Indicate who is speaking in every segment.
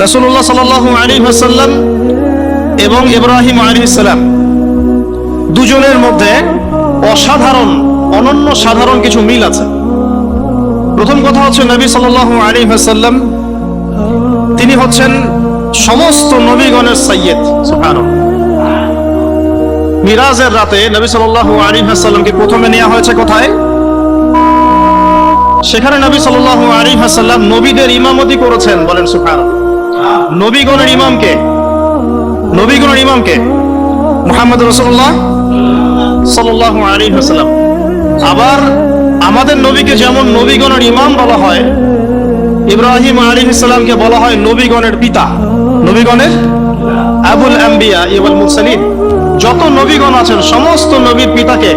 Speaker 1: রাসূলুল্লাহ সাল্লাল্লাহু আলাইহি ওয়াসাল্লাম এবং ইব্রাহিম আলাইহিস সালাম দুজনের মধ্যে অসাধারণ, অনন্য সাধারণ কিছু মিল আছে। প্রথম কথা হচ্ছে, নবী সাল্লাল্লাহু আলাইহি ওয়াসাল্লাম তিনি হচ্ছেন সমস্ত নবীগণের সাইয়্যিদ। সুবহানাল্লাহ। মিরাজের রাতে নবী সাল্লাল্লাহু আলাইহি ওয়াসাল্লামকে প্রথমে নেওয়া হয়েছে কোথায়? সেখানে নবী সাল্লাল্লাহু আলাইহি ওয়াসাল্লাম নবীদের ইমামতি করেছেন। বলেন সুবহানাল্লাহ। নবীগণের ইমামকে, নবীগণের ইমামকে মুহাম্মদ রাসূলুল্লাহ সাল্লাল্লাহু আলাইহি ওয়াসাল্লাম। আবার আমাদের নবীকে যেমন নবীগণের ইমাম বলা হয়, ইব্রাহিম আলাইহিস সালামকে বলা হয় নবীগণের পিতা, নবীগণের আবুল আম্বিয়া ওয়াল মুরসালিন। যত নবীগণ আছেন সমস্ত নবীর পিতাকে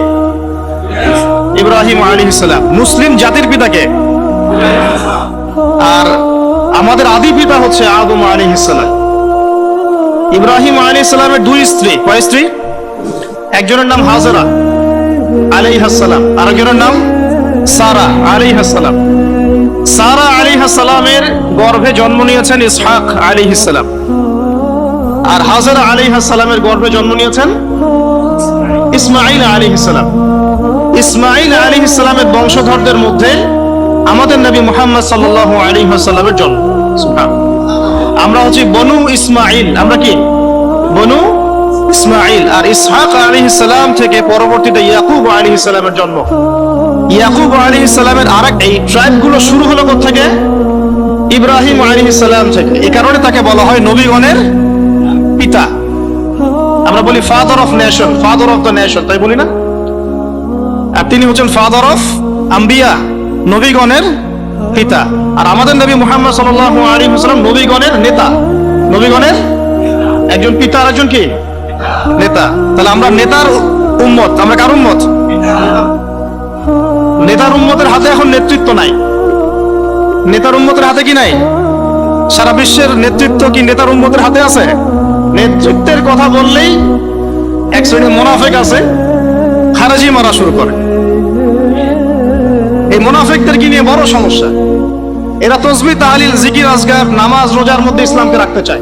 Speaker 1: ইব্রাহিম আলাইহিস সালাম, মুসলিম জাতির পিতাকে। আর আমাদের আদি পিতা হচ্ছে আদম আলাইহিস সালাম। ইব্রাহিম আলাইহিস সালামের দুই স্ত্রী, কয় স্ত্রী? একজনের নাম হাজরা আলাইহাস সালাম, আরেকজনের নাম সারা আলাইহাস সালাম। সারা আলাইহাস সালামের গর্ভে জন্ম নিয়েছেন ইসহাক আলাইহিস সালাম, আর হাজরা আলাইহাস সালামের গর্ভে জন্ম নিয়েছেন ইসমাঈল আলাইহিস সালাম। ইসমাঈল আলাইহিস সালামের বংশধরদের মধ্যে আমাদের নবী মুহাম্মদ সাল্লাল্লাহু আলাইহি ওয়াসাল্লামের জন্ম। সুবহানাল্লাহ। আমরা হচ্ছে বনু ইসমাঈল, আমরা কি বনু ইসমাঈল। আর ইসহাক আলাইহিস সালাম থেকে পরবর্তীতে ইয়াকুব আলাইহিস সালামের জন্ম। ইয়াকুব আলাইহিস সালামের আরেক, এই ট্রাইবগুলো শুরু হলো কোথা থেকে? ইব্রাহিম আলাইহিস সালাম থেকে। এই কারণে তাকে বলা হয় নবীগণের পিতা। আমরা বলি father of nation, father of the nation, তাই বলি না? আর তিনি হচ্ছেন ফাদার অফ আম্বিয়া, নবীগণের পিতা। আর আমাদের নবী মুহাম্মদ সাল্লাল্লাহু আলাইহি ওয়াসাল্লাম নবীগণের নেতা, নবীগণের একজন পিতা আর একজন কি নেতা। তাহলে আমরা নেতার উম্মত। আমরা কার উম্মত? নেতার উম্মতের হাতে এখন নেতৃত্ব নাই। নেতার উম্মতের হাতে কি নাই? সারা বিশ্বের নেতৃত্ব কি নেতার উম্মতের হাতে আছে? নেতৃত্বের কথা বললেই এক শ্রেণীর মুনাফিক আছে, খারাজি মারা শুরু করে। এই মুনাফিকদেরকে নিয়ে বড় সমস্যা। এরা তাসবিহ, তাহলিল, জিকির, আজকার, নামাজ, রোজার মধ্যে ইসলামকে রাখতে চায়।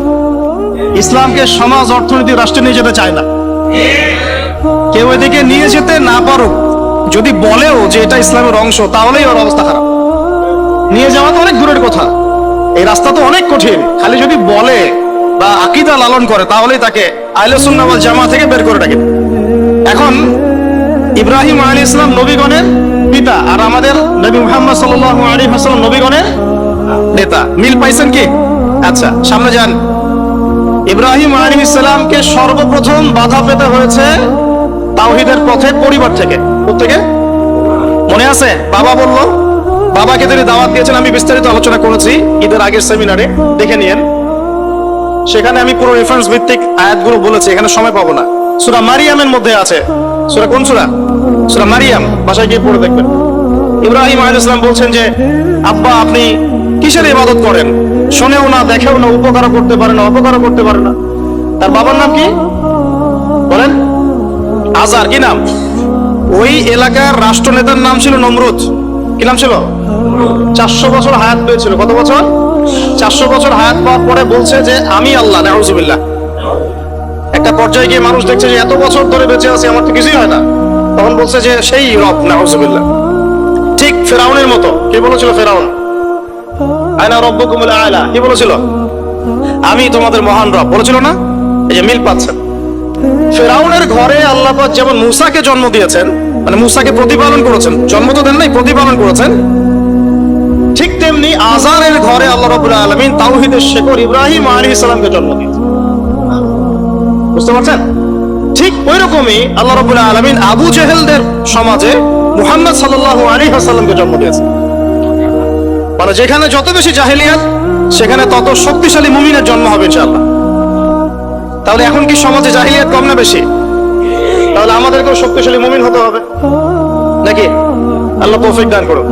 Speaker 1: ইসলামকে সমাজ, অর্থনীতি, রাষ্ট্রে নিয়ে যেতে চায় না। কেউ এদিকে নিয়ে যেতে না পারুক, যদি বলেও যে এটা ইসলামের অংশ, তাহলেই ওর অবস্থা খারাপ। নিয়ে যাওয়া তো অনেক দূরের কথা, এই রাস্তা তো অনেক কঠিন। খালি যদি বলে বা আকীদা লালন করে, তাহলেই তাকে আহলে সুন্নাহ ওয়াল জামাত থেকে বের করে রাখে। এখন ইব্রাহিম আলাইহিস সালাম নবীগণের পিতা, আর আমাদের নবী মুহাম্মদ সাল্লাল্লাহু আলাইহি ওয়াসাল্লাম নবীগণের নেতা। মিল পাইছেন কি? আচ্ছা, সামনে যান। ইব্রাহিম আলাইহিস সালামকে সর্বপ্রথম বাধা পেতে হয়েছে তাওহীদের পথে পরিবার থেকে। কোত্থেকে? মনে আছে? বাবা বলল, বাবাকে তিনি দাওয়াত দিয়েছেন। আমি বিস্তারিত আলোচনা করেছি ঈদের আগের সেমিনারে, দেখে নিয়েন। সেখানে আমি পুরো রেফারেন্স ভিত্তিক আয়াতগুলো বলেছি, এখানে সময় পাবো না। সূরা মারিয়ামের মধ্যে আছে। সূরা কোন সূরা? সূরা মারিয়াম, বাসায় গিয়ে পড়ে দেখবেন। ইব্রাহিম আলাইহিস সালাম বলছেন যে, আব্বা আপনি কিসের ইবাদত করেন? শোনেও না, দেখেও না, উপকারও করতে পারে না, অপকারও করতে পারে না। তার বাবার নাম কি বলেন? আজার। কি নাম? ওই এলাকার রাষ্ট্রনেতার নাম ছিল নমরুদ। কি নাম ছিল? 400 বছর হায়াত পেয়েছিল। কত বছর? 400 বছর হায়াত পাওয়ার পরে বলছে যে আমি আল্লাহ। নাউজুবিল্লাহ। একটা পর্যায়ে গিয়ে মানুষ দেখছে যে এত বছর ধরে বেঁচে আছে, আমার তো কিছুই হয় না, তখন বলছে যে সেই রব। নাউজুবিল্লাহ। ঠিক ফেরাউনের মতো। কি বলেছিল ফেরাউন? আনা রব্বুকুমুল আ'লা। কি বলেছিল? আমি তোমাদের মহান রব বলেছিল না? এই যে মিল পাচ্ছেন। ফেরাউনের ঘরে আল্লাহ পাক যেমন মূসাকে জন্ম দিয়েছেন, মানে মূসাকে প্রতিপালন করেছেন, জন্ম তো দেন নাই, প্রতিপালন করেছেন, ঠিক তেমনি আজারের ঘরে আল্লাহ রাব্বুল আলামিন তাওহীদের শেকড় ইব্রাহিম আলাইহিস সালামকে জন্ম দিয়েছেন। বুঝতে পারছেন? ঠিক ওই রকমই আল্লাহ রাব্বুল আলামিন আবু জেহেলদের সমাজে মুহাম্মদ সাল্লাল্লাহু আলাইহি ওয়াসাল্লামকে জন্ম দিয়েছেন। মানে যেখানে যত বেশি জাহেলিয়াত, সেখানে তত শক্তিশালী মুমিনের জন্ম হবে ইনশাআল্লাহ। তাহলে এখন কি সমাজে জাহেলিয়াত কম না বেশি? তাহলে আমাদেরকেও শক্তিশালী মুমিন হতে হবে নাকি? আল্লাহ তৌফিক দান করুন।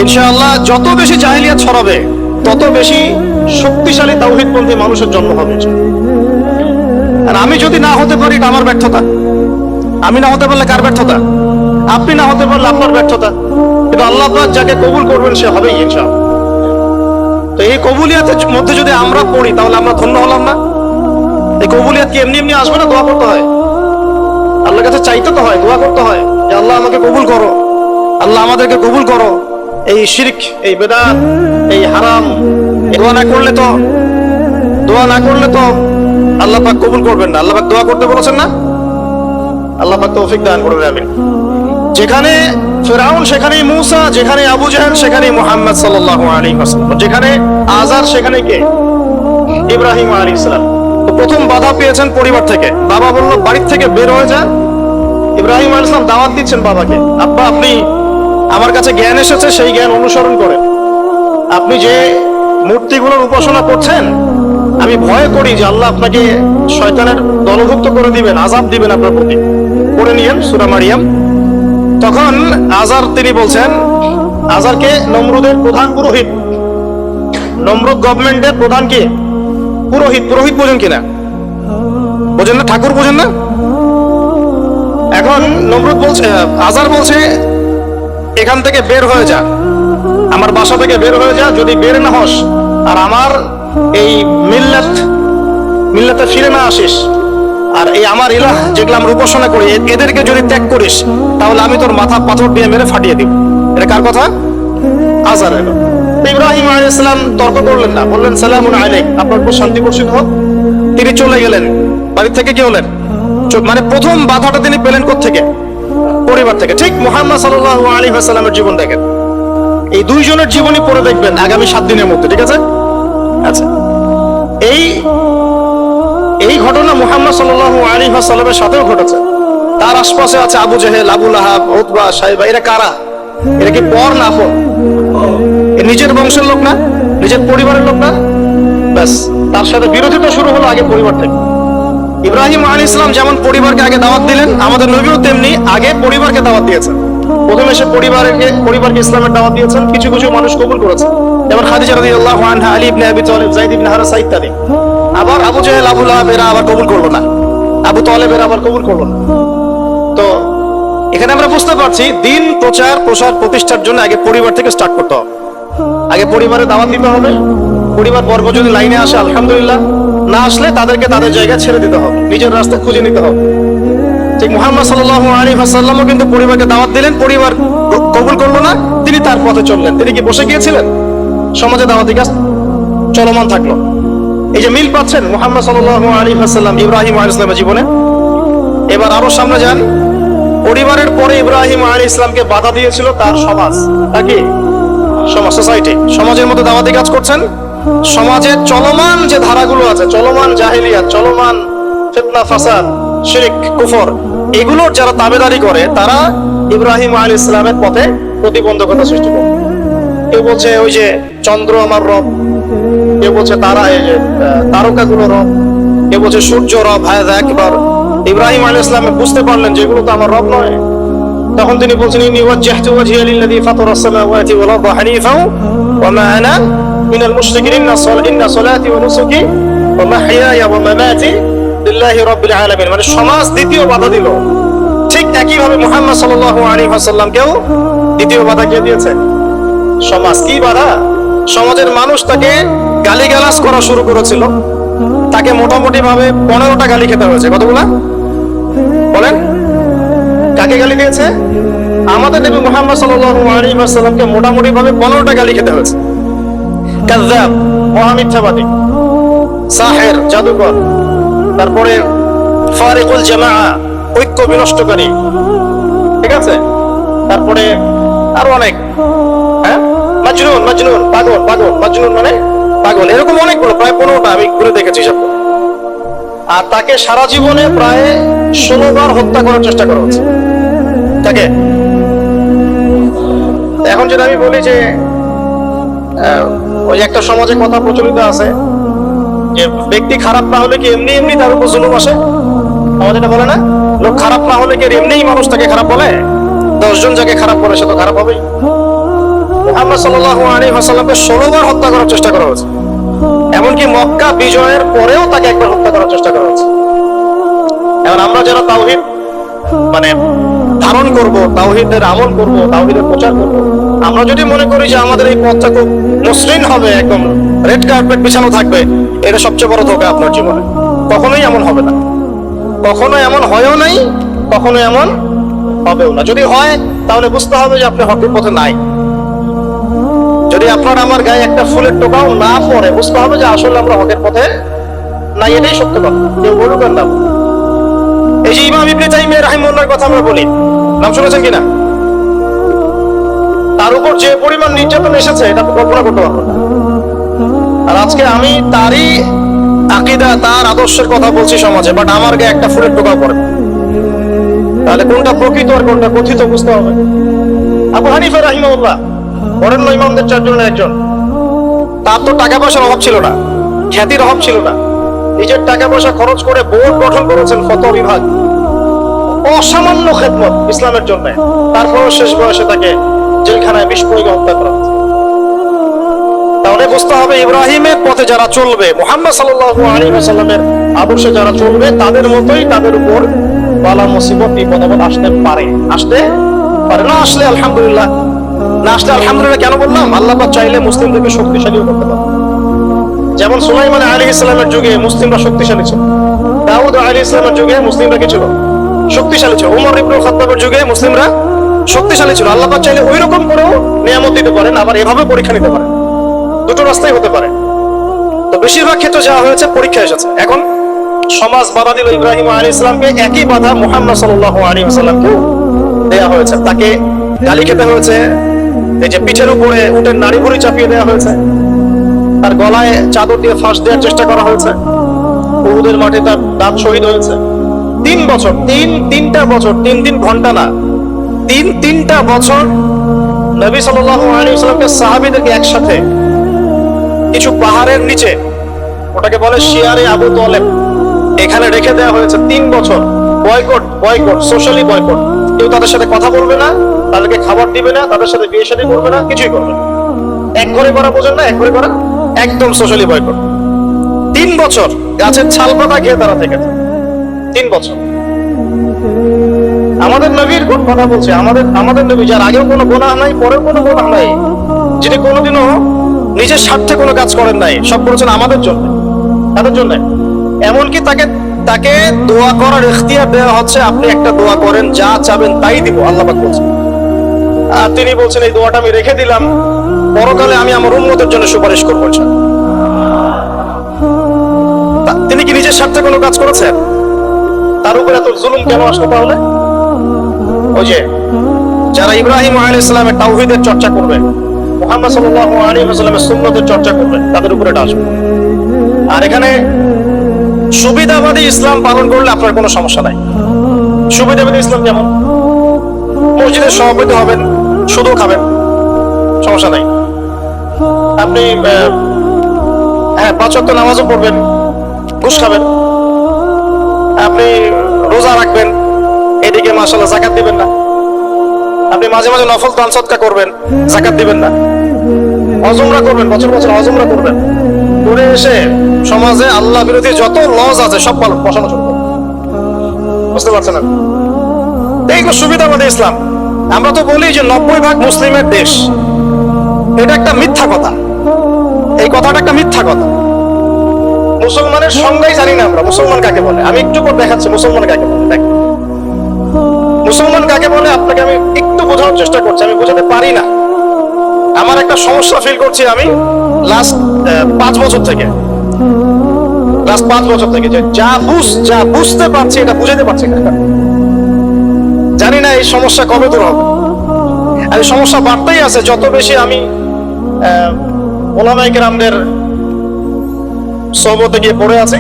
Speaker 1: ইনশাআল্লাহ যত বেশি জাহেলিয়াত ছড়াবে, তত বেশি শক্তিশালী তাওহীদপন্থী মানুষের জন্ম হবে। আর আমি যদি না হতে পারি, এটা আমার ব্যর্থতা। আমি না হতে পারলে কার ব্যর্থতা? আপনি না হতে পারলে আপনার ব্যর্থতা। কিন্তু আল্লাহ পাক যাকে কবুল করবেন সে হবেই ইনশাআল্লাহ। তো এই কবুলিয়াতের মধ্যে যদি আমরা পড়ি তাহলে আমরা ধন্য হলাম না? এই কবুলিয়াত কি এমনি এমনি আসবে না? দোয়া করতে হয়, আল্লাহর কাছে চাইতে তো হয়, দোয়া করতে হয় যে আল্লাহ আমাকে কবুল করো, আল্লাহ আমাদেরকে কবুল করো। এই শিরক, এই বেদাত, এই হারাম, দোয়া না করলে তো আল্লাহ পাক কবুল করবেন না। আল্লাহ পাক দোয়া করতে বলেছেন না? আল্লাহ পাক তৌফিক দান করবে, আমিন। যেখানে ফিরআউন সেখানেই মূসা, যেখানে আবু জাহেল সেখানেই মুহাম্মদ সাল্লাল্লাহু আলাইহি ওয়াসাল্লাম, যেখানে আজার সেখানে কে? ইব্রাহিম আলাইহিস সালাম। তো প্রথম বাধা পেয়েছেন পরিবার থেকে। বাবা বলল বাড়ির থেকে বের হয়ে যা। ইব্রাহিম আলাইহিস সালাম দাওয়াত দিচ্ছেন বাবাকে, আব্বা আপনি, আমার কাছে জ্ঞান এসেছে, সেই জ্ঞান অনুসরণ করেন। আপনি যে মূর্তিগুলোর উপাসনা করছেন, আমি ভয় করি যে আল্লাহ আপনাকে শয়তানের দলভুক্ত করে দিবেন, আযাব দিবেন আপনার প্রতি। পড়ে নিয়েন সূরা মারিয়াম। তখন আজার তিনি বলছেন, আজারকে নমরুদের প্রধান পুরোহিত, নমরুদ গভর্নমেন্টের প্রধান কি? পুরোহিত। পুরোহিত বোঝেন কিনা? বোঝেন না? ঠাকুর বোঝেন না? এখন নমরুদ বলছে, আজার বলছে এখান থেকে বের হয়ে যা, আমার বাসা থেকে বের হয়ে যা। যদি বের না হস আর আমার এই মিল্লাতে ফিরে না আসিস, আর এই আমার ইলাহ যেগুলো আমরা উপাসনা করি এদেরকে যদি ত্যাগ করিস, তাহলে আমি তোর মাথা পাথর দিয়ে মেরে ফাটিয়ে দিব। এটা কার কথা? আজারের। ইব্রাহিম আলাইহিস সালাম তর্ক করলেন না, বললেন সালামুন আলাইক, আপনার উপর শান্তি বর্ষিত হোক। তিনি চলে গেলেন। বাড়ি থেকে কি হলেন? মানে প্রথম বাধাটা তিনি পেলেন কোত্থেকে? পরিবার থেকে। ঠিক মুহাম্মদ সাল্লাল্লাহু আলাইহি ওয়াসাল্লামের জীবন দেখেন, এই দুইজনের জীবনই পড়ে দেখবেন আগামী 7 দিনের মধ্যে, ঠিক আছে? আচ্ছা, এই ঘটনা মুহাম্মদ সাল্লাল্লাহু আলাইহি ওয়াসাল্লামের সাথেও ঘটেছে। তার আশপাশে আছে আবু জেহেল, আবু লাহাব, উতবা, সাইবা। এরা কারা? এরা কি পর না আপন? নিজের বংশের লোক না, নিজের পরিবারের লোক না? ব্যাস, তার সাথে বিরোধিতা শুরু হলো আগে পরিবার থেকে। ইব্রাহিম আলাইহিস সালাম যেমন পরিবারকে আগে দাওয়াত দিলেন, আমাদের নবীও তেমনি আগে পরিবারকে দাওয়াত দিয়েছেন। প্রথমে এসে পরিবারকে ইসলামের দাওয়াত দিয়েছেন। কিছু কিছু মানুষ কবুল করেছে, যেমন খাদিজা রাদিয়াল্লাহু আনহা, আলী ইবনে আবি তালিব, যায়েদ ইবনে হারেসা ইত্যাদি। আবার আবু জেহেল, আবু লাহাব এরা আবার কবুল করলো না, আবু তালেব এরা আবার কবুল করলো না। তো এখানে আমরা বুঝতে পারছি দিন প্রসার প্রতিষ্ঠার জন্য আগে পরিবার থেকে স্টার্ট করতে হবে। আগে পরিবারে দাওয়াত দিতে হবে। পরিবার বর্গ যদি লাইনে আসে আলহামদুলিল্লাহ, না আসলে তাদেরকে তাদের জায়গায় ছেড়ে দিতে হবে, নিজের রাস্তা খুঁজে নিতে হবে। ঠিক মুহাম্মদ সাল্লাল্লাহু আলাইহি ওয়াসাল্লামও কিন্তু পরিবারকে দাওয়াত দিলেন, পরিবার কবুল করলো না, তিনি তার পথে চললেন। তিনি কি বসে গিয়েছিলেন? সমাজে দাওয়াতি কাজ চলমান থাকলো। এই যে মিল পাচ্ছেন মুহাম্মদ সাল্লাল্লাহু আলাইহি ওয়াসাল্লাম ইব্রাহিম আলাইহিস সালামের জীবনে। এবার আরো সামনে যান। পরিবারের পরে ইব্রাহিম আলাইহিস সালামকে বাধা দিয়েছিল তার সমাজ। নাকি সমাজ, সোসাইটি, সমাজের মধ্যে দাওয়াতি কাজ করছেন। সমাজের চলমান যে ধারাগুলো আছে, চলমান জাহেলিয়াত, চলমান ফিতনা, ফাসাদ, শিরক, কুফর, এগুলোর যারা তাবেদারি করে তারা ইব্রাহিম আলাইহিস সালামের পথে প্রতিবন্ধকতা সৃষ্টি করে। কেউ বলছে ওই যে চন্দ্র আমার রব, কেউ বলছে তারকাগুলো রব, কেউ বলছে সূর্য রব। হায়দা একবার ইব্রাহিম আলাইহিস সালাম বুঝতে পারলেন যে এগুলো তো আমার রব নয়। তখন তিনি বলছেন, ইন্নী ওয়াজ্জাহতু ওয়াজহিয়া লিল্লাযী ফাতারাস সামাওয়াতি ওয়াল আরদা হানিফাও ওয়া মা আনা মিনাল মুশরিকিন। ইন্না সলাতি ওয়া নুসুকি ওয়া মাহইয়ায়া ওয়া মামাতি লিল্লাহি রাব্বিল আলামিন। মানে সমাজ দ্বিতীয় বাধা দিল। ঠিক একই ভাবে মুহাম্মদ সাল্লাল্লাহু আলাইহি ওয়াসাল্লামকেও দ্বিতীয় বাধা কে দিয়েছে? সমাজ। কি বাধা? সমাজের মানুষ তাকে গালিগালাজ করা শুরু করেছিল। তাকে মোটামুটি ভাবে 15টা গালি খেতে হয়েছে। কতগুলা বলেন? কাকে গালি দিয়েছে? আমাদের নবী মুহাম্মদ সাল্লাল্লাহু আলাইহি ওয়াসাল্লামকে মোটামুটি ভাবে 15টা গালি খেতে হয়েছে। কাযযাব, মহামিথ্যাবাদী, সাহের, জাদুকর, তারপরে ফারিকুল জামাআ, ঐক্য বিনষ্টকারী, ঠিক আছে? তারপরে আরো অনেক, হ্যাঁ, মাজনুন, পাগল, মাজনুন মানে পাগল, এরকম অনেকগুলো, প্রায় 15টা আমি ঘুরে দেখেছি সব। আর তাকে সারা জীবনে প্রায় 16 বার হত্যা করার চেষ্টা করা হচ্ছে তাকে। এখন যেটা আমি বলি যে ওই একটা সমাজে কথা প্রচলিত আছে যে ব্যক্তি খারাপ না হলে কি এমনি এমনি তার উপর জুলুম আসে। আমাদের এটা বলে না, লোক খারাপ না হলে কি এমনিই মানুষ তাকে খারাপ বলে? 10 জন যাকে খারাপ বলে সে তো খারাপ হবেই। মুহাম্মদ সাল্লাল্লাহু আলাইহি ওয়াসাল্লামকে 16 বার হত্যা করার চেষ্টা করা হয়েছে। এমনকি মক্কা বিজয়ের পরেও তাকে একবার হত্যা করার চেষ্টা করা হয়েছে। এখন আমরা যারা তাওহীদ মানে ধারণ করব, তাওহীদের আমল করব, তাওহীদের প্রচার করব, আমরা যদি মনে করি যে আমাদের এই পথটা খুব মসৃণ হবে, একদম রেড কার্পেট বিছানো থাকবে, এটা সবচেয়ে বড় ধোঁকা আপনার জীবনে। কখনোই এমন হবে না, কখনো এমন হয়ও নাই, কখনো এমন হবেও না। যদি হয় তাহলে বুঝতে হবে যে আপনি হকের পথে নাই। যদি আপনার আমার গায়ে একটা ফুলের টোকাও না পড়ে, বুঝতে হবে যে আসলে আমরা হকের পথে নাই, এটাই সত্য কথা, কেউ বলুক আর না। এই যে ইমাম ইবনে তাইমিয়া রাহিমাহুল্লাহর কথা আমরা বলি, নাম শুনেছেন কিনা? তার উপর যে পরিমাণ নির্যাতন এসেছে এটা আপনি কল্পনা করতে পারবেন না। আর আজকে আমি তারই আকীদা, তার আদর্শের কথা বলছি সমাজে, বাট আমার গায়ে একটা ফুলের টোকাও পড়ে। তাহলে কোনটা প্রকৃত আর কোনটা কথিত বুঝতে হবে। আবু হানিফা রাহিমাহুল্লাহ বরেণ্য ইমামদের চারজনের একজন। তার তো টাকা পয়সার অভাব ছিল না, খ্যাতির অভাব ছিল না, নিজের টাকা পয়সা খরচ করে বোর্ড গঠন করেছেন ফতোয়া বিভাগ, অসামান্য খেদমত ইসলামের জন্য। তারপরও শেষ বয়সে তাকে জেলখানায় বিস্ফোরণে হত্যা করা হয়েছে। তাহলে বুঝতে হবে ইব্রাহিমের পথে যারা চলবে, মুহাম্মদ সাল্লাল্লাহু আলাইহি ওয়াসাল্লামের আদর্শে যারা চলবে, তাদের মতোই তাদের উপর বালা মুসিবত বিপদ আপদ আসতে পারে, আসতে পারে না। আসলে আলহামদুলিল্লাহ, না আসলে আলহামদুলিল্লাহ কেন বললাম? আল্লাহ পাক চাইলে মুসলিমদেরকে শক্তিশালী করতে পারে। যেমন সুলাইমান আলাইহিস সালামের যুগে মুসলিমরা শক্তিশালী ছিল, দাউদ আলাইহিস সালামের যুগে মুসলিমরা কি ছিল? শক্তিশালী ছিল। ওমর ইবনে খাত্তাবের যুগে মুসলিমরা শক্তিশালী ছিল। আল্লাহ পাক চাইলে ওই রকম করেও নিয়ামত দিতে পারেন, আবার এভাবে পরীক্ষা নিতে পারেন। দুটো রাস্তাই হতে পারে। তো বেশিরভাগ ক্ষেত্রে যা হয়েছে পরীক্ষা এসেছে। এখন সমাজ বাধা দিল ইব্রাহিম আলাইহিস সালামকে, একই বাধা মুহাম্মদ সাল্লাল্লাহু আলাইহি ওয়াসাল্লামকে দেয়া হয়েছে। তাকে গালি খেতে হয়েছে, এই যে পিঠের উপরে উটের নাড়ি ভুঁড়ি চাপিয়ে দেওয়া হয়েছে, তার গলায় চাদর দিয়ে ফাঁস দেওয়ার চেষ্টা করা হয়েছে, উহুদের মাঠে তার দাঁত শহীদ হয়েছে। 3 বছর, তিনটা বছর, 3 ঘন্টা না, 3টা বছর নবী সাল্লাল্লাহু আলাইহি ওয়াসাল্লামকে সাহাবীদেরকে একসাথে কিছু পাহাড়ের নিচে, ওটাকে বলে শিয়ারে আবু তালেব, এখানে রেখে দেওয়া হয়েছে 3 বছর। Boycott, socially boycott. কেউ তাদের সাথে কথা বলবে না, তাদেরকে খাবার দিবে না, তাদের সাথে বিয়ে শাদী করবে না, কিছুই করবে না। এক ঘরে করা, বোঝেন না? এক ঘরে করা, একদম সোশ্যালি বয়কট। 3 বছর গাছের ছাল পাতা খেয়ে তারা থেকেছে, 3 বছর। আমাদের নবীর কথা বলছে, আমাদের নবী যার আগেও কোনো গুনাহ নাই, পরেও কোনো গুনাহ নাই, যিনি কোনোদিনও নিজের স্বার্থে কোনো কাজ করেন নাই, সব করেছেন আমাদের জন্য, তাদের জন্য। এমনকি তাকে দোয়া করার ইখতিয়ার দেওয়া হচ্ছে, আপনি একটা দোয়া করেন, যা চাবেন তাই দিব, আল্লাহ পাক বলছেন। আর তিনি বলছেন এই দোয়াটা আমি রেখে দিলাম, পরকালে আমি আমার উম্মতের জন্য সুপারিশ করব। তিনি কি নিজের স্বার্থে কোনো কাজ করেছেন? তার উপর এত জুলুম কেন আসলো তাহলে? ওই যে যারা ইব্রাহিম আলাইহিস সালামের তাওহীদের চর্চা করবে, মুহাম্মদ সাল্লাল্লাহু আলাইহি ওয়াসাল্লামের সুন্নতের চর্চা করবে, তাদের উপরে এটা আসবে। আর এখানে সুবিধাবাদী ইসলাম পালন করলে আপনার কোনো সমস্যা নাই। সুবিধাবাদী ইসলাম যেমন মসজিদের সভাপতি হবেন, শুধু খাবেন, সমস্যা নাই। আপনি 5 ওয়াক্ত নামাজও পড়বেন, ঘুষ খাবেন। আপনি রোজা রাখবেন, এদিকে মাশাআল্লাহ যাকাত দিবেন না। আপনি মাঝে মাঝে নফল দান সদকা করবেন, যাকাত দিবেন না। হজ উমরা করবেন, বছর বছর হজ উমরা করবেন, করে এসে সমাজে আল্লাহ বিরোধী যত লজ আছে সব বসানো শুরু করবেন। বুঝতে পারছেন? এইগুলো সুবিধাবাদী ইসলাম। আমরা তো বলি যে 90% মুসলিমের দেশ, এটা একটা মিথ্যা কথা। এই কথাটা একটা মিথ্যা কথা। মুসলমানের সংজ্ঞাই জানি না আমরা, মুসলমান কাকে বলে। আমি একটু পর দেখাচ্ছি মুসলমান কাকে বলে। দেখেন মুসলমান কাকে বলে, আপনাকে আমি একটু বোঝানোর চেষ্টা করছি, আমি বোঝাতে পারি না। আমার একটা সমস্যা ফিল করছি আমি লাস্ট 5 বছর থেকে, যে যা বুঝতে পারছি এটা বুঝাতে পারছি না। জানি না এই সমস্যা কবে দূর হবে। আর এই সমস্যা বাড়তেই আছে, যত বেশি আমি ওলামায়ে কেরামদের সোহবতে গিয়ে পড়ে আছি,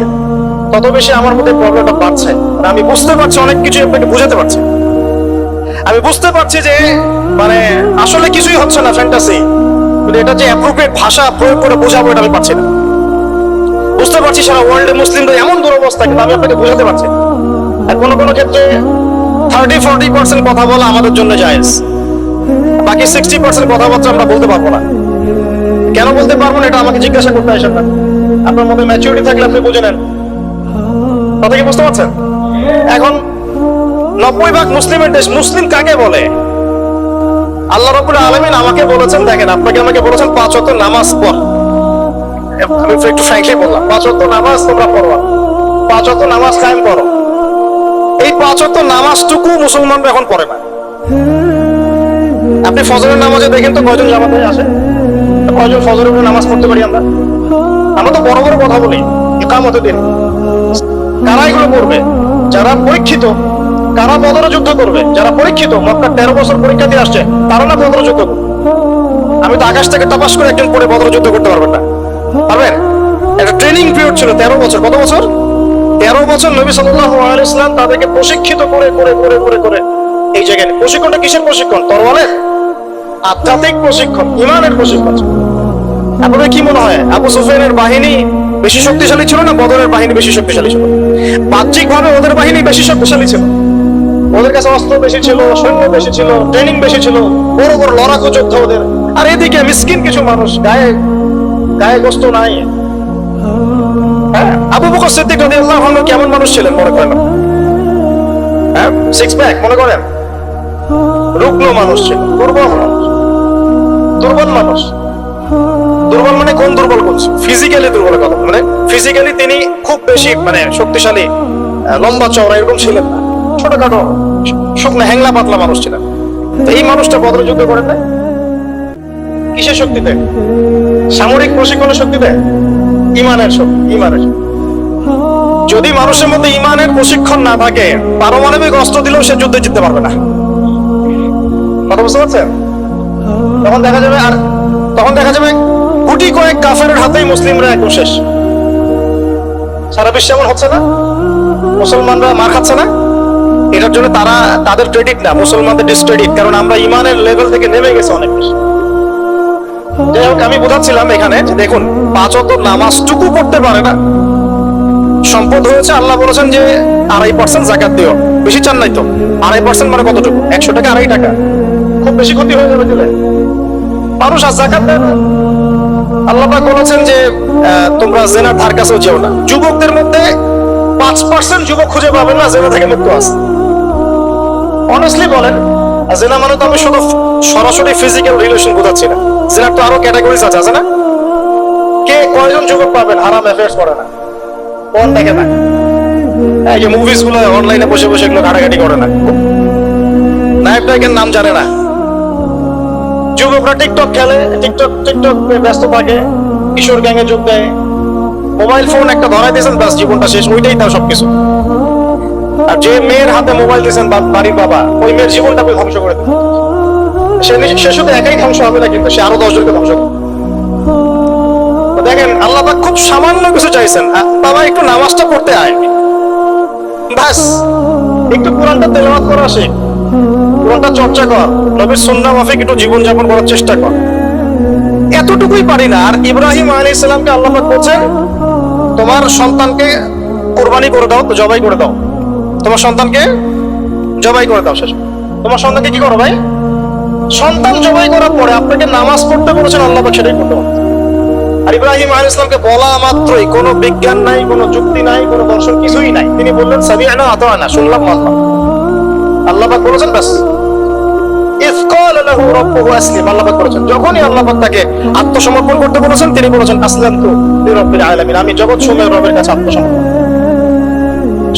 Speaker 1: তত বেশি আমার মধ্যে প্রবলেমটা বাড়ছে। আমি বুঝতে পারছি অনেক কিছু, আপনাকে বুঝাতে পারছি। আমি বুঝতে পারছি যে মানে আসলে কিছুই হচ্ছে না, ফ্যান্টাসি। কিন্তু এটা যে অ্যাপ্রোপ্রিয়েট ভাষা প্রয়োগ করে বোঝাবো, এটা আমি পারছি না। বুঝতে পারছি সারা ওয়ার্ল্ডে মুসলিমদের এমন দুরবস্থা, কিন্তু আমি আপনাকে বোঝাতে পারছি। আর কোনো কোনো ক্ষেত্রে 30-40% কথা বলা আমাদের জন্য জায়েজ, বাকি 60% কথাবার্তা আমরা বলতে পারবো না। কেন বলতে পারবো না এটা আমাকে জিজ্ঞাসা করতে আসেন না। আপনার মধ্যে ম্যাচুরিটি থাকলে আপনি বুঝে নেন। কথা কি বুঝতে পারছেন? এখন 90% মুসলিমের দেশ। মুসলিম কাকে বলে? আল্লাহ রাব্বুল আলামিন আমাকে বলেছেন, দেখেন আপনাকে আমাকে বলেছেন 5 ওয়াক্ত নামাজ পড়। আমি একটু ফ্র্যাঙ্কলি বললাম, 5 ওয়াক্ত নামাজ তোমরা পড়ো, 5 ওয়াক্ত নামাজ কায়েম করো। এই 5 ওয়াক্ত নামাজটুকু মুসলমানরা এখন পড়ে না। আপনি ফজরের নামাজে দেখেন তো কয়জন জামাত হয়ে আসে? কয়জন ফজরের উপরে নামাজ পড়তে পারি আমরা? আমরা তো বড় বড় কথা বলি, ইকামতের দিন। কারা এগুলো করবে? যারা পরীক্ষিত। কারা বদরে যুদ্ধ করবে? যারা পরীক্ষিত, মক্কার 13 বছর পরীক্ষা দিয়ে আসছে, তারা না বদরে যুদ্ধ করবে। আমি তো আকাশ থেকে তপাস করে একজন পরে বদরে যুদ্ধ করতে পারবেন না, পারবেন? একটা ট্রেনিং পিরিয়ড ছিল 13 বছর। কত বছর? 13 বছর নবী সাল্লাল্লাহু আলাইহি ওয়াসাল্লাম তাদেরকে প্রশিক্ষিত করে করে করে করে করে এই জায়গায়। প্রশিক্ষণটা কিসের প্রশিক্ষণ? তরওয়ালের? আধ্যাত্মিক প্রশিক্ষণ, ইমানের প্রশিক্ষণ। আপনাদের কি মনে হয় আবু সুফিয়ানের বাহিনী বেশি শক্তিশালী ছিল না বদরের বাহিনী বেশি শক্তিশালী ছিল? বাহ্যিকভাবে ওদের বাহিনী বেশি শক্তিশালী ছিল। ওদের কাছে অস্ত্র বেশি ছিল, সৈন্য বেশি ছিল, ট্রেনিং বেশি ছিল, বড় বড় লড়াকু যোদ্ধা ওদের। আর এদিকে মিসকিন কিছু মানুষ, গায়ে গায়ে গোস্ত নাই। আবু বকর সিদ্দিক রাদিয়াল্লাহু আনহু কেমন মানুষ ছিলেন মনে করেন? হ্যাঁ, 6 প্যাক মনে করেন? রুগ্ন মানুষ ছিল, দুর্বল মানুষ। দুর্বল মানুষ, দুর্বল মানে কোন দুর্বল বলছি? ফিজিক্যালি দুর্বল কথা, মানে ফিজিক্যালি তিনি খুব বেশি মানে শক্তিশালী, লম্বা চওড়া এরকম ছিলেন না। ছোটখাটো শুকনো হ্যাংলা পাতলা মানুষ ছিলেন। তো এই মানুষটা বদর যুদ্ধ করেন না কিসের শক্তিতে? সামরিক প্রশিক্ষণের শক্তিতে? ইমানের শক্তি, ইমানের শক্তি। যদি মানুষের মধ্যে ইমানের প্রশিক্ষণ না থাকে, পারমাণবিক অস্ত্র দিলেও সে যুদ্ধে জিততে পারবে না। কথা বুঝতে পারছেন? তখন দেখা যাবে, আর তখন দেখা যাবে গুটি কয়েক কাফেরের হাতেই মুসলিমরা একদম শেষ। সারা বিশ্বে এমন হচ্ছে না? মুসলমানরা মার খাচ্ছে না? এটার জন্য তারা, তাদের ক্রেডিট না, মুসলমানদের ডিসক্রেডিট। কারণ আমরা ইমানের লেভেল থেকে নেমে গেছে অনেক বেশি। যাই হোক, আমি বোঝাচ্ছিলাম এখানে যে দেখুন 5 ওয়াক্ত নামাজটুকু পড়তে পারে না। সম্পদ হয়েছে, আল্লাহ বলেছেন যে 2.5% যাকাত দিও। বেশি চান নাই তো? 2.5% মানে কতটুকু? 100 টাকা 2.5 টাকা। খুব বেশি ক্ষতি হয়ে যাবে দিলে। মানুষ আর যাকাত দেয় না। আল্লাহ পাক বলেছেন যে তোমরা জেনার ধার কাছেও যেও না। যুবকদের মধ্যে 5% যুবক খুঁজে পাবেন না জেনা থেকে মুক্ত আছে। অনেস্টলি বলেন, জেনা মানে তো আমি শুধু সরাসরি ফিজিক্যাল রিলেশন বোঝাচ্ছি না। জেনার তো আরো ক্যাটাগরিজ আছে, আছে না? কে কয়জন যুবক পাবেন হারাম অ্যাফেয়ার্স করে না, কোন দেখে না? এই যে মুভিজ গুলো অনলাইনে বসে বসে এগুলো ঘাটাঘাটি করে না, নায়ক নায়কের নাম জানে না। যুবকরা টিকটক খেলে, টিকটক ব্যস্ত থাকে, কিশোর গ্যাংয়ে যোগ দেয়, মোবাইল ফোন একটা ধরাই দিয়েছেন, ব্যাস জীবনটা শেষ। ওইটাই তার সবকিছু। আর যে মেয়ের হাতে মোবাইল দিয়েছেন বাড়ির বাবা, ওই মেয়ের জীবনটাকে ধ্বংস করে দিল। সে শুধু একাই ধ্বংস হবে না, কিন্তু সে আরো 10 জনকে ধ্বংস করবে। দেখেন আল্লাহ পাক খুব সামান্য কিছু চাইছেন, বাবা একটু নামাজটা পড়তে আয়, ব্যাস একটু কোরআনটা তেলাওয়াত করা শেখ, কোরআনটা চর্চা কর, নবীর সুন্নাহ মাফিক একটু জীবন যাপন করার চেষ্টা কর। এতটুকুই পারি না। আর ইব্রাহিম আলাইহিস সালামকে আল্লাহ পাক বলেন তোমার সন্তানকে কুরবানি করে দাও, জবাই করে দাও। তোমার সন্তানকে জবাই করে দাও। শেষ। তোমার সন্তানকে কি করো ভাই? সন্তান জবাই করার পরে আপনাকে নামাজ পড়তে বলেছেন, আল্লাহ পাক সেটাই করতে বলেছেন। আর ইব্রাহিম আলাইহিস সালামকে বলা মাত্রই কোনো বিজ্ঞান নাই, কোনো যুক্তি নাই, কোনো দর্শন কিছুই নাই। তিনি বললেন সামি'না আতা'না, শুনলাম মানলাম। আল্লাহ পাক বলেছেন ব্যাস। ইয ক্বালা লাহু রাব্বুহু আসলিম, আল্লাহ পাক বলেছেন যখনই আল্লাহ পাক তাকে আত্মসমর্পণ করতে বলেছেন, তিনি বলেছেন আসলামতু লিরাব্বিল আলামিন, আমি জগৎ সমূহের রবের কাছে আত্মসমর্পণ।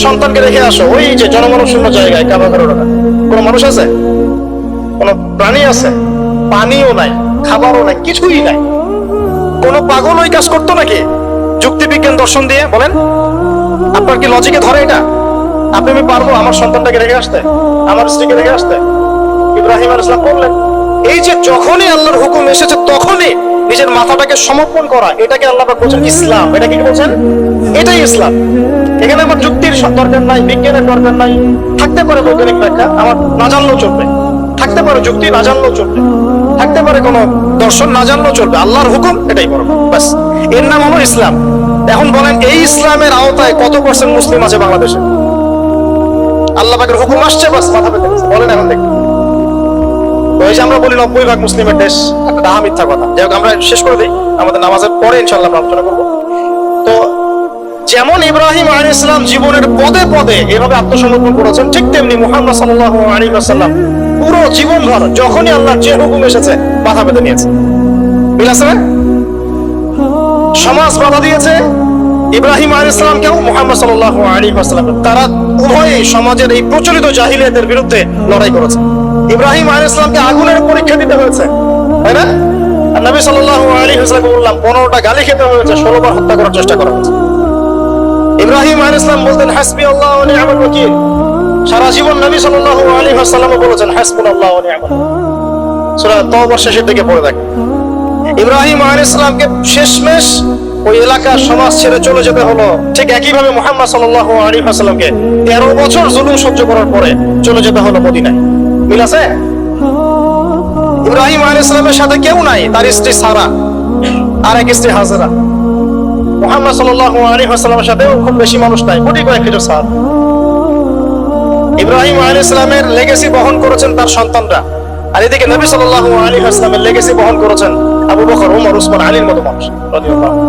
Speaker 1: সন্তানকে রেখে আসো ওই যে জনমানব শূন্য জায়গায়, কাবা ঘরের ওখানে কোনো মানুষ আছে? কোনো প্রাণী আছে? পানিও নাই, খাবারও নাই, কিছুই নাই। কোন পাগল ওই কাজ করতো নাকি যুক্তি বিজ্ঞান দর্শন দিয়ে? বলেন, আপনার কি লজিকে ধরে এটা? আমি পারবো আমার সন্তানটাকে রেখে আসতে, আমার স্ত্রীকে রেখে আসতে? ইব্রাহিম আলাইহিস সালাম বললেন এই যে যখনই আল্লাহর হুকুম এসেছে তখনই নিজের মাথাটাকে সমর্পণ করা, এটাকে আল্লাহ পাক বলেন ইসলাম। এটা কি বলছেন? এটাই ইসলাম। এখানে আমার যুক্তির দরকার নাই, বিজ্ঞানের দরকার নাই। থাকতে পারে বৈজ্ঞানিক ব্যাখ্যা, আমার না জানলেও চলবে। থাকতে পারে যুক্তি, না জানলেও চলবে। থাকতে পারে কোনো দর্শন, না জানলেও চলবে। আল্লাহর হুকুম এটাই বড়, বাস। এর নাম হলো ইসলাম। এখন বলেন এই ইসলামের আওতায় কত % মুসলিম আছে বাংলাদেশে? আল্লাহ পাকের হুকুম আসছে, বাস মাথা পেতে গেছে। বলেন এখন দেখি। ওই যে আমরা বলি 90% মুসলিমের দেশ, একটা ডাহা মিথ্যা কথা। যাই হোক, আমরা শেষ করে দিই, আমাদের নামাজের পরে ইনশাআল্লাহ আমরা আলোচনা করবো। তো যেমন ইব্রাহিম আলাইহিস সালাম জীবনের পদে পদে এভাবে আত্মসমর্পণ করেছেন, ঠিক তেমনি মুহাম্মদ সাল্লাল্লাহু আলাইহি ওয়াসাল্লাম পুরো জীবনভর যখনই আল্লাহর যে হুকুম এসেছে মাথা পেতে নিয়েছে। মিল আছে না? সমাজ বাধা দিয়েছে ইব্রাহিম আলাইহিস সালামকেও, মুহাম্মদ সাল্লাল্লাহু আলাইহি ওয়াসাল্লাম, তারা উভয়ই সমাজের এই প্রচলিত জাহিলিয়াতের বিরুদ্ধে লড়াই করেছে। ইব্রাহিম আলাইহিস সালামকে আগুনের পরীক্ষা দিতে হয়েছে, তাই না? আর নবী সাল্লাল্লাহু আলাইহি ওয়াসাল্লাম বললাম 15টা গালি খেতে হয়েছে, 16 বার হত্যা করার চেষ্টা করা হয়েছে। ইব্রাহিম আলাইহিস সালাম বলতেন হাসবি আল্লাহ ওয়া নি'মাল ওয়াকিল। সারা জীবন নবী সাল্লাল্লাহু আলাইহি ওয়াসাল্লাম বলেছেন হাসবুনাল্লাহু ওয়া নি'মাল ওয়াকিল। সূরা তাওবার শেষের দিকে পড়ে দেখেন। ইব্রাহিম আলাইহিস সালামকে শেষমেশ ওই এলাকার সমাজ ছেড়ে চলে যেতে হলো। ঠিক একইভাবে মুহাম্মদ সাল্লাল্লাহু আলাইহি ওয়াসাল্লামকে 13 বছর জুলুম সহ্য করার পরে চলে যেতে হলো মদিনায়। মিল আছে? ইব্রাহিম আলাইহিস সালামের সাথে কেউ নাই, তার স্ত্রী সারা আর এক স্ত্রী হাজেরা। মুহাম্মদ সাল্লাল্লাহু আলাইহি ওয়াসাল্লামের সাথেও খুব বেশি মানুষ নাই, কোটি কয়েক কিছু সার। ইব্রাহিম আলাইহিস সালামের লেগেসি বহন করেছেন তার সন্তানরা, আর এদিকে নবী সাল্লাল্লাহু আলাইহি ওয়াসাল্লামের লেগেসি বহন করেছেন আবু বকর, ওমর, উসমান, আলীর মতো মানুষ রাদিয়াল্লাহু আনহু।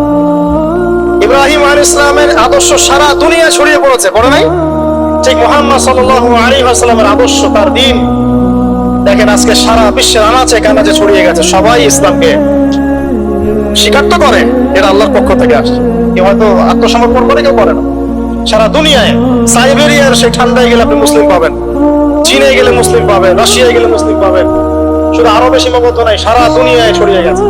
Speaker 1: ইব্রাহিম আলাইহিস সালামের আদর্শ সারা দুনিয়া ছড়িয়ে পড়েছে, পড়ে নাই? ঠিক মুহাম্মদ সাল্লাল্লাহু আলাইহি ওয়াসাল্লামের আদর্শ, তার দ্বীন দেখেন আজকে সারা বিশ্বের আনাচে কানাচে ছড়িয়ে গেছে। সবাই ইসলামকে স্বীকার তো করে, এটা আল্লাহর পক্ষ থেকে আসছে। কেউ হয়তো আত্মসমর্পণ করে, কেউ করে না। সারা দুনিয়ায় সাইবেরিয়ার সেই ঠান্ডায় গেলে আপনি মুসলিম পাবেন, চীনে গেলে মুসলিম পাবেন, রাশিয়ায় গেলে মুসলিম পাবেন। শুধু আরবে সীমাবদ্ধ নাই, সারা দুনিয়ায় ছড়িয়ে গেছে।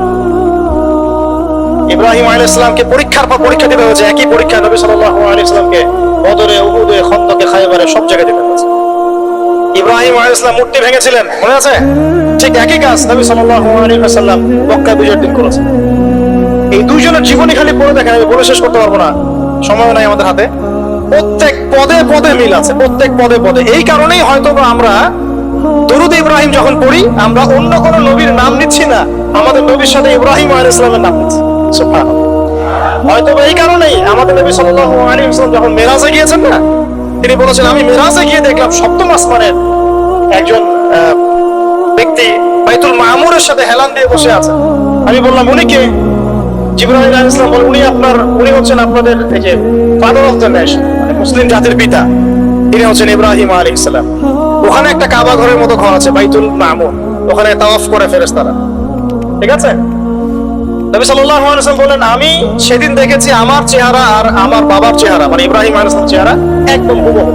Speaker 1: ইব্রাহিম আলাইহিস সালামকে পরীক্ষার পর পরীক্ষা দিতে হয়েছে। একই পরীক্ষা নবী সাল্লাল্লাহু আলাইহি ওয়াসাল্লামকে বদরে, উহুদে, খন্দকে, খায়বারে সব জায়গায় দিতে হয়েছে। ইব্রাহিম আলাইহিস সালাম মূর্তি ভেঙেছিলেন, মনে আছে? ঠিক একই কাজ নবী সাল্লাল্লাহু আলাইহি ওয়াসাল্লাম মক্কায় বিজয়ের দিন করেছেন। এই দুইজনের জীবনী খালি পড়ে দেখেন, আমি বলে শেষ করতে পারবো না, সময় নাই আমাদের হাতে। প্রত্যেক পদে পদে মিল আছে, প্রত্যেক পদে পদে। এই কারণেই হয়তো আমরা দরুদ ইব্রাহিম যখন পড়ি, আমরা অন্য কোন নবীর নাম নিচ্ছি না, আমাদের নবীর সাথে ইব্রাহিম আলাইহিস সালামের নাম নিচ্ছি। সুবহানাল্লাহ। হয়তো এই কারণেই আমাদের নবী সাল্লাল্লাহু আলাইহি ওয়াসাল্লাম যখন মেরাজে গিয়েছেন না, তিনি বলেছেন আমি মেরাজে গিয়ে দেখলাম সপ্তম আসমানের একজন ব্যক্তি বাইতুল মামুরের সাথে হেলান দিয়ে বসে আছে। আমি বললাম উনি কে? জিবরাইল আলাইহিস সালাম বলেন উনি হচ্ছেন আপনাদের এই যে ফাদার অফ দ্য নেশন, মানে মুসলিম জাতির পিতা, তিনি হচ্ছেন ইব্রাহিম আলাইহিস সালাম। ওখানে একটা কাবা ঘরের মতো ঘর আছে বাইতুল মামুর, ওখানে তাওয়াফ করে ফেরেশতারা, ঠিক আছে? নবী সাল্লাল্লাহু আলাইহি ওয়াসাল্লাম বলেন আমি সেদিন দেখেছি আমার চেহারা আর আমার বাবার চেহারা, মানে ইব্রাহিম আলাইহিস সালামের চেহারা একদম হুবহু।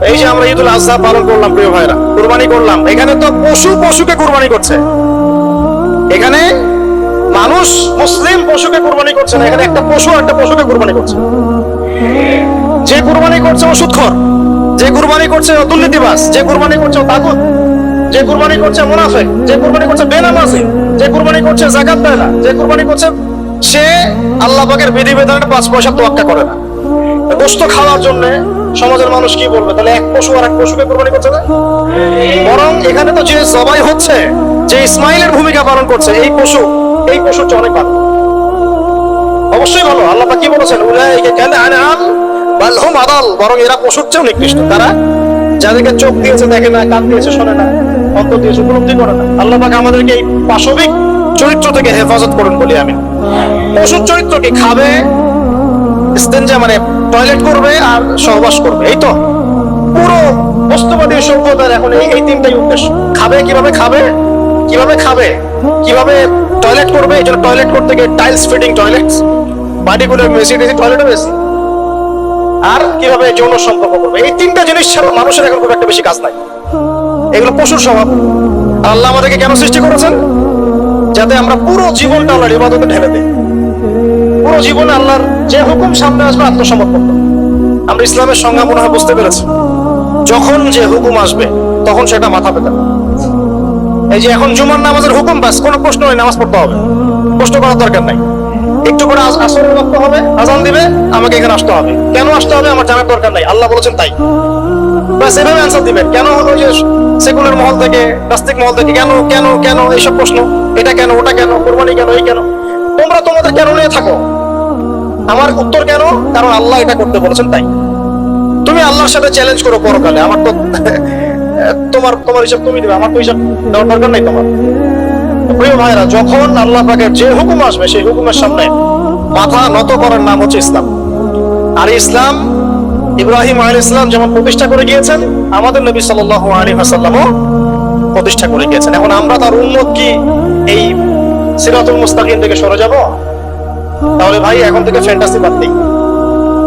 Speaker 1: এই যে আমরা ঈদুল আযহা পালন করলাম প্রিয় ভাইরা, কুরবানি করলাম, এখানে তো পশুকে কুরবানি করছে। এখানে মানুষ মুসলিম পশুকে কুরবানি করছে না, এখানে একটা পশুকে কুরবানি করছে। যে কুরবানি করছে ও সুদখোর, যে কুরবানি করছে ও দুর্নীতিবাজ, যে কুরবানি করছে ও তাগুত, যে কুরবানি করছে মুনাফিক, যে কুরবানি করছে বেনামাজি, যে কুরবানি করছে যাকাত দেয় না, যে কুরবানি করছে সে আল্লাহ পাকের বিধিবিধানের 5 পয়সা তোয়াক্কা করে না। গোশত খাওয়ার জন্য সমাজের মানুষ কি বলবে? তাহলে এক পশু আর এক পশুকে কুরবানি করছে না? বরং এখানে তো যে জবাই হচ্ছে, যে ইসমাইলের ভূমিকা পালন করছে, এই পশুর চেয়ে অনেক ভালো, অবশ্যই ভালো। আল্লাহ পাক কি বলেছেন? উলাইকা কাল আনআম বাল হুম আদাল, বরং এরা পশুর চেয়েও নিকৃষ্ট। তারা যাদেরকে চোখ দিয়েছে দেখে না, কান দিয়েছে শোনে না, অন্তর দিয়েছে উপলব্ধি করে না। আল্লাহ পাক আমাদেরকে এই পাশবিক চরিত্র থেকে হেফাজত করুন বলি আমি। পশুর চরিত্র কি? খাবে, ইস্তেনজা মানে টয়লেট করবে আর সহবাস করবে, এই তো পুরো বস্তুবাদী সভ্যতার এখন এই তিনটাই উদ্দেশ্য। খাবে, কিভাবে খাবে, কিভাবে টয়লেট করবে, এই জন্য টয়লেট করতে গিয়ে টাইলস ফিটিং টয়লেটস, পার্টিকুলার মেসিডিসি টয়লেটও বেশি, আর কিভাবে যৌন সম্পর্ক করবে। এই তিনটা জিনিস ছাড়া মানুষের এখন খুব একটা বেশি কাজ নাই। এগুলো পশুর স্বভাব। আল্লাহ আমাদেরকে কেন সৃষ্টি করেছেন? যাতে আমরা পুরো জীবনটা আল্লাহর ইবাদতে ঢেলে দিই। পুরো জীবনে আল্লাহর যে হুকুম সামনে আসবে আত্মসমর্পণ। আমরা ইসলামের সংজ্ঞা মনে হয় বুঝতে পেরেছি। যখন যে হুকুম আসবে তখন সেটা মাথা পেতে। এই যে এখন জুমার নামাজের হুকুম, বাস কোনো প্রশ্ন নেই, নামাজ পড়তে হবে, প্রশ্ন করার দরকার নাই। একটু করে আসরের ওয়াক্ত হবে, আজান দিবে, আমাকে এখানে আসতে হবে। কেন আসতে হবে আমার জানার দরকার নাই, আল্লাহ বলেছেন তাই। বাস এভাবে অ্যান্সার দিবেন। কেন ওই যে সেকুলার মহল থেকে, নাস্তিক মহল থেকে কেন কেন কেন এইসব প্রশ্ন, এটা কেন, ওটা কেন, কুরবানি কেন, এই কেন, তোমরা তোমাদের কেন নিয়ে থাকো। আমার উত্তর কেন? কারণ আল্লাহ এটা করতে বলেছেন তাই। তুমি আল্লাহর সাথে চ্যালেঞ্জ করো পরকালে, আমার তো তোমার হিসাব তুমি দিবে, আমার তো হিসাব দেওয়ার দরকার নাই তোমার। প্রিয় ভাইরা, যখন আল্লাহ পাকের যে হুকুম আসবে সেই হুকুমের সামনে মাথা নত করার নাম হচ্ছে ইসলাম। আর ইসলাম ইব্রাহিম আলাইহিস সালাম যেমন প্রতিষ্ঠা করে গিয়েছেন, আমাদের নবী সাল্লাল্লাহু আলাইহি ওয়াসাল্লামও প্রতিষ্ঠা করে গিয়েছেন। এখন আমরা তার উম্মত কি এই সিরাতুল মুস্তাকিম থেকে সরে যাব? তাহলে ভাই এখন থেকে ফ্যান্টাসি বাদ দিই,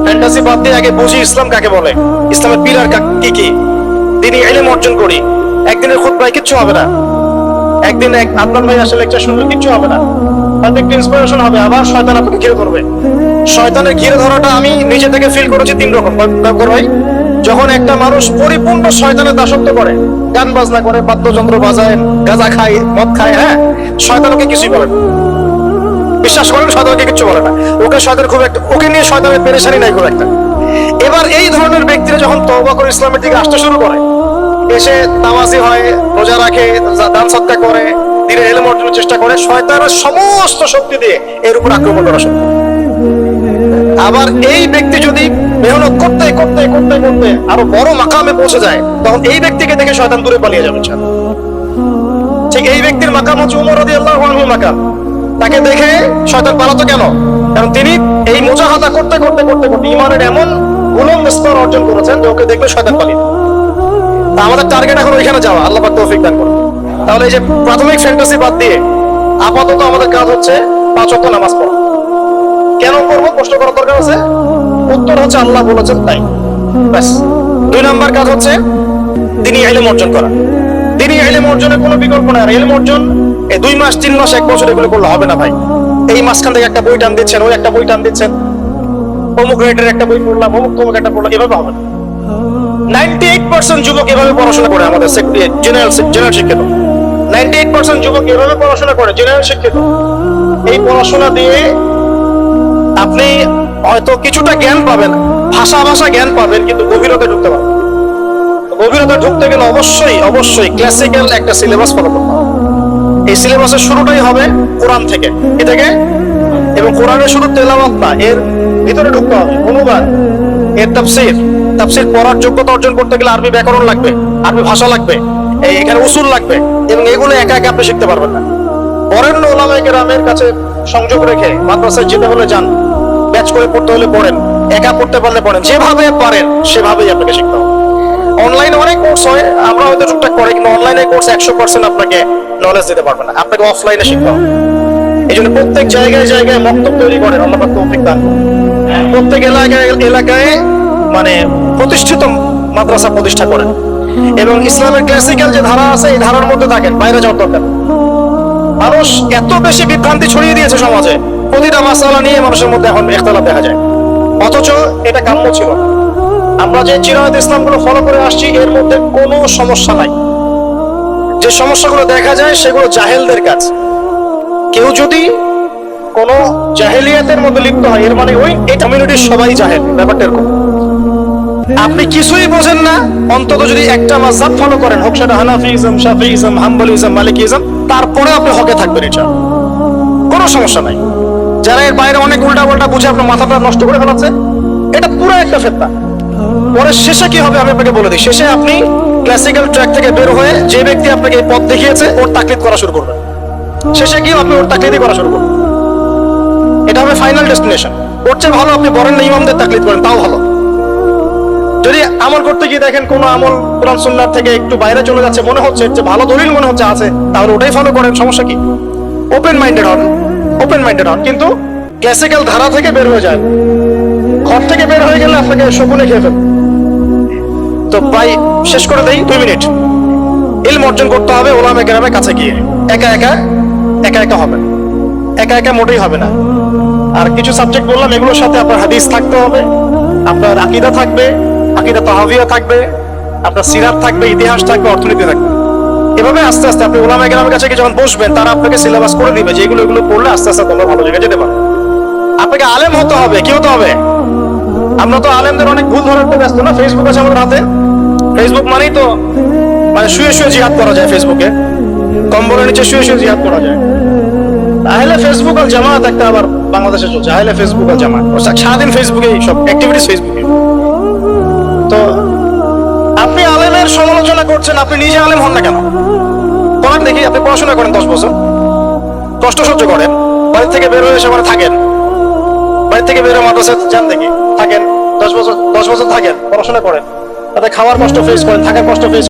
Speaker 1: ফ্যান্টাসি বাদ দিয়ে আগে বুঝি ইসলাম কাকে বলে, ইসলামের পিলার কি কি, দিনই ইলম অর্জন করি। একদিনের খুতবায় কিচ্ছু হবে না, একদিন আদনান ভাই আসলে লেকচার শুনলে কিচ্ছু হবে না, তাতে একটু ইন্সপিরেশন হবে, আবার শয়তান আপনাকে ঘিরে ধরবে। শয়তানের ঘিরে ধরাটা আমি নিজে থেকে ফিল করেছি 3 রকম ভাই। যখন একটা মানুষ পরিপূর্ণ শয়তানের দাসত্ব করে, গান বাজনা করে, বাদ্যযন্ত্র বাজায়, গাঁজা খায়, মদ খায়, হ্যাঁ, শয়তান ওকে কিছুই বলে না, বিশ্বাস করেন, শয়তানকে কিছু বলে না। ওকে শয়তান খুব একটা, ওকে নিয়ে শয়তানের পেরেশানি নাই খুব একটা। এবার এই ধরনের ব্যক্তিরা যখন তওবা করে ইসলামের দিকে আসতে শুরু করে, এসে নামাজি হয়, রোজা রাখে, দান সদকা করে, ধীরে ইলম অর্জনের চেষ্টা করে, শয়তানের সমস্ত শক্তি দিয়ে এর উপর আক্রমণ করা শুরু করে। আবার এই ব্যক্তি যদি মেহনত করতে করতে করতে করতে আরো বড় মাকামে পৌঁছে যায়, তখন এই ব্যক্তিকে দেখে শয়তান দূরে পালিয়ে যাবে। ঠিক এই ব্যক্তির মাকাম হচ্ছে উমর রাদিয়াল্লাহু আনহুর মাকাম। তাকে দেখে শয়তান পালাতো কেন? কারণ তিনি এই মুজাহাদা করতে করতে করতে করতে ঈমানের এমন বুলন্দ স্তর অর্জন করেছেন যে ওকে দেখলে শয়তান পালিয়ে। আমাদের টার্গেট এখন ওইখানে যাওয়া, আল্লাহ পাক তৌফিক দান করুন। তাহলে এই যে প্রাথমিক ফ্যান্টাসি বাদ দিয়ে আপাতত আমাদের কাজ হচ্ছে 5 ওয়াক্ত নামাজ পড়া। কেন করবো প্রশ্ন করার দরকার আছে? উত্তর হচ্ছে আল্লাহ বলেছেন তাই, ব্যাস। 2 নাম্বার কাজ হচ্ছে দিনী ইলম অর্জন করা। দিনী ইলম অর্জনের কোনো বিকল্প নাই। আর ইলম অর্জন এই 2 মাস 3 মাস 1 বছর এগুলো করলে হবে না ভাই। এই মাঝখান থেকে একটা বই টান দিচ্ছেন, ওই একটা বই টান দিচ্ছেন, অমুক রেটের একটা বই পড়লাম, অমুক তমুক একটা পড়লাম, এভাবে হবে না। 98% যুবক এভাবে পড়াশোনা করে আমাদের জেনারেল শিক্ষিত। 98% যুবক এভাবে পড়াশোনা করে, জেনারেল শিক্ষিত। এই পড়াশোনা দিয়ে আপনি হয়তো কিছুটা জ্ঞান পাবেন, ভাষা জ্ঞান পাবেন, কিন্তু গভীরতা ঢুকতে পারবেন। গভীরতা ঢুকতে গেলে অবশ্যই ক্লাসিক্যাল একটা সিলেবাস ফলো করতে হবে। এই সিলেবাসের শুরুটাই হবে কোরআন থেকে, কি থেকে? এবং কোরআনের শুধু তেলাওয়াত না, এর ভিতরে ঢুকতে হবে অনুবাদ, এর তাফসীর পড়ার যোগ্যতা অর্জন করতে গেলে আরবি ব্যাকরণ লাগবে, আরবি ভাষা লাগবে, এখানে উসুল লাগবে, এবং এগুলো একা একা আপনি শিখতে পারবেন না। বরেণ্য উলামায়ে কেরামের কাছে সংযোগ রেখে মাদ্রাসায় যেতে হলে যান, ব্যাচ করে পড়তে হলে পড়েন, একা পড়তে পারলে পড়েন, যেভাবে পারেন সেভাবেই আপনাকে শিখতে হবে। অনলাইনে অনেক কোর্স হয়, আমরা হয়তো টুকটাক করি, কিন্তু অনলাইনে কোর্স 100% আপনাকে নলেজ দিতে পারবে না, আপনাকে অফলাইনে শিখতে হবে। এই জন্য প্রত্যেক জায়গায় জায়গায় মক্তব তৈরি করেন, আল্লাহ পাক তৌফিক দান করুন। প্রত্যেক এলাকায় মানে প্রতিষ্ঠিত মাদ্রাসা প্রতিষ্ঠা করেন, এবং ইসলামের ক্লাসিক্যাল যে ধারা আছে এই ধারার মধ্যে থাকেন, বাইরে যাওয়ার দরকার। মানুষ এত বেশি বিভ্রান্তি ছড়িয়ে দিয়েছে সমাজে, প্রতিটা মাসালা নিয়ে মানুষের মধ্যে এখন ইখতিলাফ দেখা যায়, অথচ এটা কাম্য ছিল না। আমরা যে চিরায়ত ইসলামগুলো ফলো করে আসছি এর মধ্যে কোনো সমস্যা নাই। যে সমস্যাগুলো দেখা যায় সেগুলো জাহেলদের কাজ। কেউ যদি কোনো জাহেলিয়াতের মধ্যে লিপ্ত হয়, এর মানে ওই এই কমিউনিটির সবাই জাহেল, ব্যাপারটা এরকম। আপনি কিছুই বোঝেন না, অন্তত যদি একটা মাযহাব ফলো করেন, হোক সেটা হানাফিজম, শাফিইজম, হাম্বলিজম, মালিকিজম, তারপরে আপনি হকে থাকবেন, এটা কোনো সমস্যা নাই। যারা এর বাইরে অনেক উল্টা পাল্টা বুঝে আপনার মাথাটা নষ্ট করে ফেলাচ্ছে, এটা পুরো একটা ফিতনা। পরে শেষে কি হবে আমি আপনাকে বলে দিই। শেষে আপনি ক্লাসিক্যাল ট্র্যাক থেকে বের হয়ে যে ব্যক্তি আপনাকে এই পথ দেখিয়েছে ওর তাকলিদ করা শুরু করবেন। শেষে গিয়ে আপনি ওর তাকলিদই করা শুরু করবেন, এটা হবে ফাইনাল ডেস্টিনেশন। ওর চেয়ে ভালো আপনি বরেণ্য ইমামদের তাকলিদ করেন, তাও ভালো। যদি আমল করতে গিয়ে দেখেন কোনো আমল কোরআন সুন্নাহ থেকে একটু বাইরে চলে যাচ্ছে, মনে হচ্ছে যে ভালো দলিল মনে হচ্ছে আছে, তাহলে ওটাই ফলো করেন, সমস্যা কি? ওপেন মাইন্ডেড হন, কিন্তু ক্লাসিক্যাল ধারা থেকে বের হয়ে যায়। ঘর থেকে বের হয়ে গেলে আপনাকে শকুনে খেয়ে ফেলবে। তো প্রায় শেষ করে দেই, 2 মিনিট। ইলম অর্জন করতে হবে উলামায়ে কেরামের কাছে গিয়ে, একা একা হবে, একা মোটেই হবে না। আর কিছু সাবজেক্ট বললাম, এগুলোর সাথে আপনার হাদিস থাকতে হবে, আপনার আকীদা থাকবে, আকীদা তাহাবিয়া থাকবে, আপনার সিরাত থাকবে, ইতিহাস থাকবে, অর্থনীতি থাকবে। এভাবে আস্তে আস্তে আপনি উলামায়ে কেরামের কাছে যখন বসবেন, তারা আপনাকে সিলেবাস করে দিবে যে এগুলো পড়লে আস্তে আস্তে তোমরা ভালো জায়গায় যেতে পারো। আপনাকে আলেম হতে হবে, কি হতে হবে? আমরা তো আলেমদের অনেক ভুল ধরাতে ব্যস্ত না। ফেসবুক আছে আমাদের হাতে, ফেসবুক মানেই তো মানে শুয়ে জিহাদ করা যায়, ফেসবুকে কম্বলের নিচে শুয়ে জিহাদ করা যায়। আহলে ফেসবুক আল জামাত একটা আবার বাংলাদেশে চলছে, আহলে ফেসবুক আল জামাত, সারাদিন ফেসবুকে সব অ্যাক্টিভিটিস ফেসবুকে। তো আপনি আলেমের সমালোচনা করছেন, আপনি নিজে আলেম হন না কেন? করেন দেখি। আপনি পড়াশোনা করেন 10 বছর, কষ্ট সহ্য করেন, বাড়ি থেকে বের হয়ে এসে থাকেন, বাড়ি থেকে বেরো মাদ্রাসায় যান দেখি, থাকেন 10 বছর থাকেন, পড়াশোনা করেন, তাতে খাওয়ার কষ্ট ফেস করেন, থাকার কষ্ট ফেস